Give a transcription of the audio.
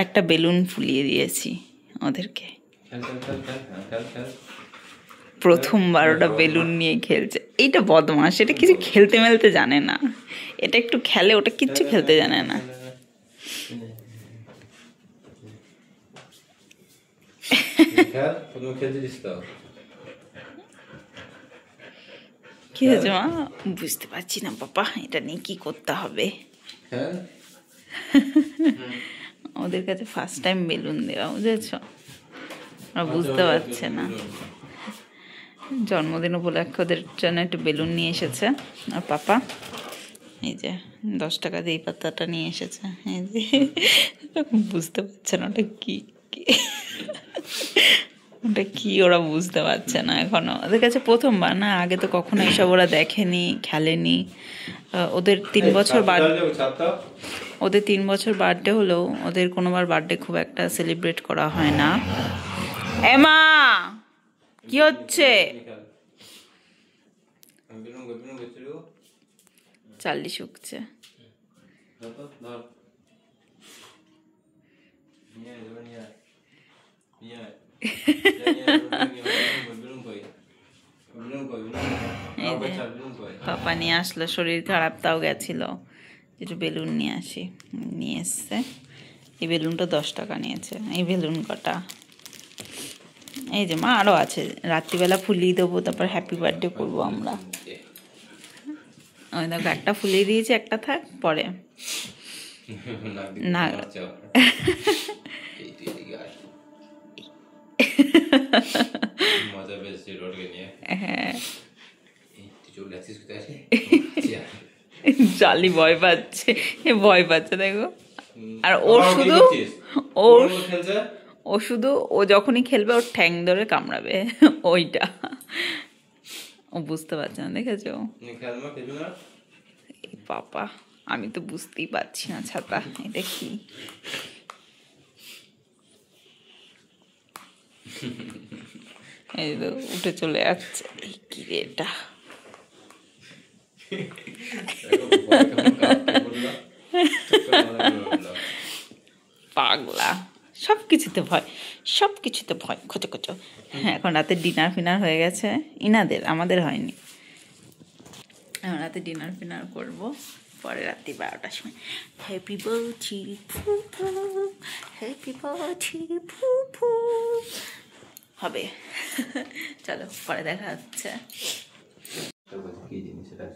একটা বেলুন ফুলিয়ে দিয়েছি ওদেরকে। প্রথমবার ওটা বেলুন নিয়ে খেলছে। এইটা বদমাস, এটা কিছু খেলতে মেলতে জানে না। এটা একটু খেলে, ওটা কিচ্ছু খেলতে জানে না। কি হয়েছে মা? বুঝতে পারছি না বাবা, এটা নিয়ে কি করতে হবে। ওদের কাছে ফার্স্ট টাইম বেলুন দেওয়া, বুঝেছ? ওরা বুঝতে পারছে না। জন্মদিন উপলক্ষে ওদের জন্য একটু বেলুন নিয়ে এসেছে আর পাপা। এই যে 10 টাকা দিয়ে এই পাতাটা নিয়ে এসেছে। এই যে বুঝতে পারছে না ওটা কি, ওটা কি ওরা বুঝতে পারছে না এখনো। ওদের কাছে প্রথমবার না, আগে তো কখনো এসব ওরা দেখেনি, খেলেনি। ওদের 3 বছর ওদের 3 বছর বার্থডে হলেও ওদের কোনোবার বার্থডে খুব একটা সেলিব্রেট করা হয় না। এমা কি হচ্ছে? চাল্লি শুকছে। পাপা নিয়ে আসলো, শরীর খারাপ তাও গেছিল, একটু বেলুন নিয়ে আসি, নিয়ে এসছে। এই বেলুনটা 10 টাকা নিয়েছে। এই বেলুন কটা, এই যে মা আরো আছে, রাত্রিবেলা ফুলিয়ে দেবো, তারপর হ্যাপি বার্থডে করবো আমরা। ওই দেখো একটা ফুলিয়ে দিয়েছি, একটা থাক পরে না। হ্যাঁ জালি ভয় পাচ্ছে, ভয় পাচ্ছে দেখো। আর ও শুধু ও যখনই খেলবে ওর ঠ্যাং ধরে কামড়াবে, ওইটা ও বুঝতে পারছে না, দেখেছো? বাবা আমি তো বুঝতেই পারছি না ছাতা, এটা কি? এই তো উঠে চলে যাচ্ছে। এই কি রে এটা? পাগলা, সবকিছুতে ভয়, সবকিছুতে ভয়, খোঁচো খোঁচো। হ্যাঁ এখন রাতে ডিনার ফিনার হয়ে গেছে ইনাদের, আমাদের হয়নি। এখন রাতে ডিনার ফিনার করবো পরে রাত্রি 12টার সময়। হ্যাপি বার্থডে ফুফু, হ্যাপি বার্থডে ফুফু হবে। চলো পরে দেখা হচ্ছে। কি জিনিস এটা?